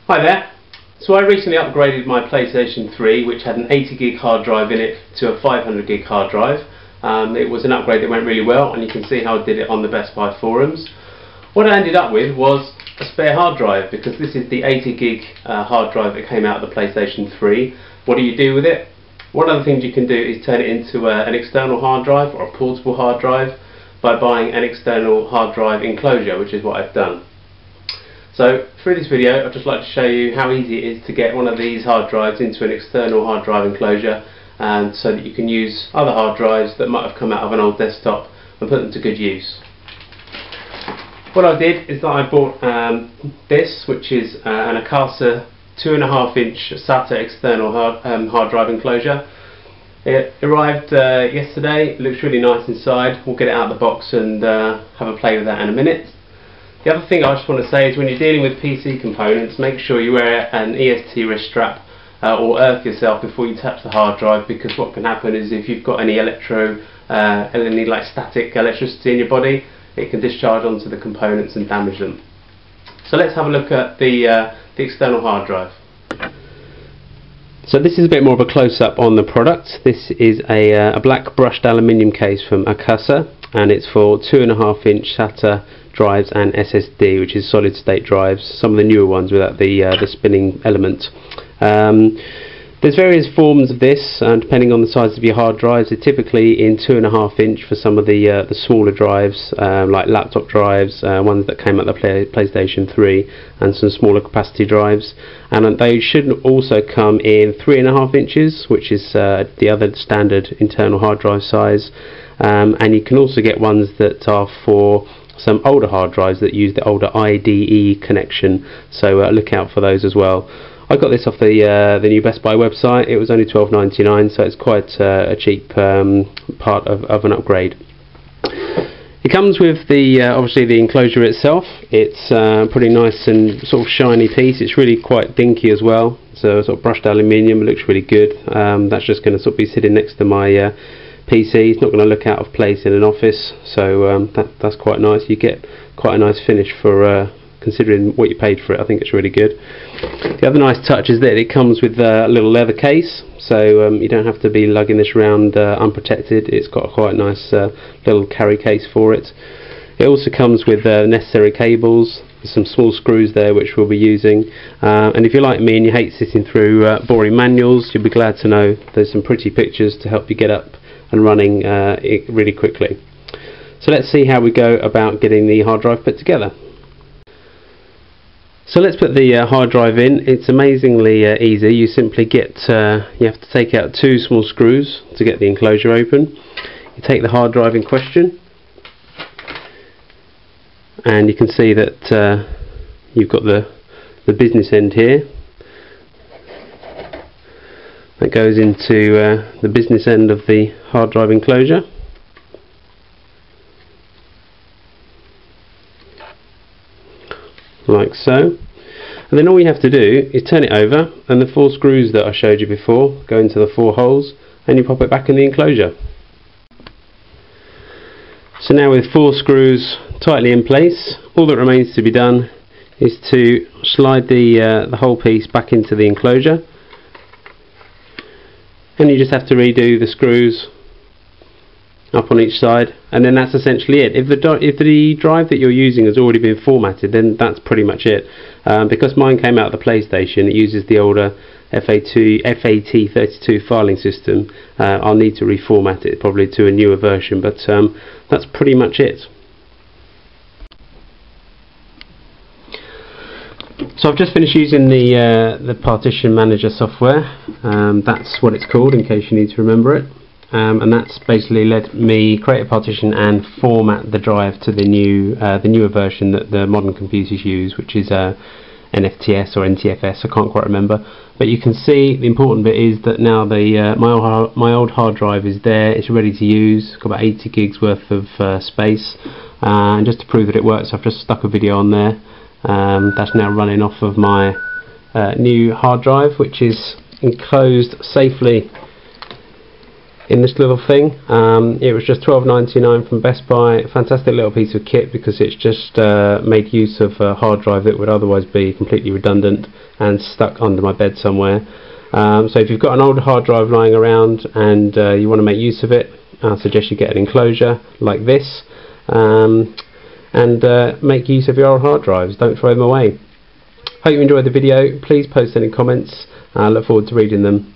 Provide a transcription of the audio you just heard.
Hi there. So I recently upgraded my PlayStation 3, which had an 80 gig hard drive in it, to a 500 gig hard drive. It was an upgrade that went really well, and you can see how I did it on the Best Buy forums. What I ended up with was a spare hard drive, because this is the 80 gig hard drive that came out of the PlayStation 3. What do you do with it? One of the things you can do is turn it into an external hard drive or a portable hard drive by buying an external hard drive enclosure, which is what I've done. So through this video I'd just like to show you how easy it is to get one of these hard drives into an external hard drive enclosure, and so that you can use other hard drives that might have come out of an old desktop and put them to good use. What I did is that I bought this, which is an Akasa 2.5-inch SATA external hard drive enclosure. It arrived yesterday. It looks really nice inside. We'll get it out of the box and have a play with that in a minute. The other thing I just want to say is when you're dealing with PC components, make sure you wear an EST wrist strap or earth yourself before you touch the hard drive, because what can happen is if you've got any like static electricity in your body, it can discharge onto the components and damage them. So let's have a look at the external hard drive. So this is a bit more of a close-up on the product. This is a black brushed aluminium case from Akasa, and it's for 2.5-inch SATA drives and SSD, which is solid state drives, some of the newer ones without the spinning element. There's various forms of this, and depending on the size of your hard drives, they're typically in 2.5-inch for some of the smaller drives, like laptop drives, ones that came out of the PlayStation 3, and some smaller capacity drives. And they should also come in 3.5 inches, which is the other standard internal hard drive size. And you can also get ones that are for some older hard drives that use the older IDE connection, so look out for those as well. I got this off the new Best Buy website. It was only $12.99, so it's quite a cheap part of an upgrade. It comes with the obviously the enclosure itself. It's pretty nice and sort of shiny piece. It's really quite dinky as well, so sort of brushed aluminium. It looks really good. That's just going to sort of be sitting next to my PC. It's not going to look out of place in an office, so that's quite nice. You get quite a nice finish for considering what you paid for it. I think it's really good. The other nice touch is that it comes with a little leather case, so you don't have to be lugging this around unprotected. It's got a quite nice little carry case for it. It also comes with necessary cables. There's some small screws there which we'll be using, and if you're like me and you hate sitting through boring manuals, you'll be glad to know there's some pretty pictures to help you get up and running really quickly. So let's see how we go about getting the hard drive put together. So let's put the hard drive in. It's amazingly easy. You simply you have to take out 2 small screws to get the enclosure open. You take the hard drive in question, and you can see that you've got the business end here. That goes into the business end of the hard drive enclosure. Like so. And then all you have to do is turn it over, and the 4 screws that I showed you before go into the 4 holes, and you pop it back in the enclosure. So now with 4 screws tightly in place, all that remains to be done is to slide the whole piece back into the enclosure. And you just have to redo the screws up on each side, and then that's essentially it. If the drive that you're using has already been formatted, then that's pretty much it. Because mine came out of the PlayStation, it uses the older FAT32 filing system. I'll need to reformat it probably to a newer version, but that's pretty much it. So I've just finished using the partition manager software. That's what it's called, in case you need to remember it. And that's basically let me create a partition and format the drive to the newer version that the modern computers use, which is NFTS or NTFS. I can't quite remember. But you can see the important bit is that now my old hard drive is there. It's ready to use. Got about 80 gigs worth of space. And just to prove that it works, I've just stuck a video on there. That's now running off of my new hard drive, which is enclosed safely in this little thing. It was just $12.99 from Best Buy. Fantastic little piece of kit because it's just made use of a hard drive that would otherwise be completely redundant and stuck under my bed somewhere. So if you've got an old hard drive lying around and you want to make use of it, I suggest you get an enclosure like this, and make use of your old hard drives. Don't throw them away. Hope you enjoyed the video. Please post any comments. I look forward to reading them.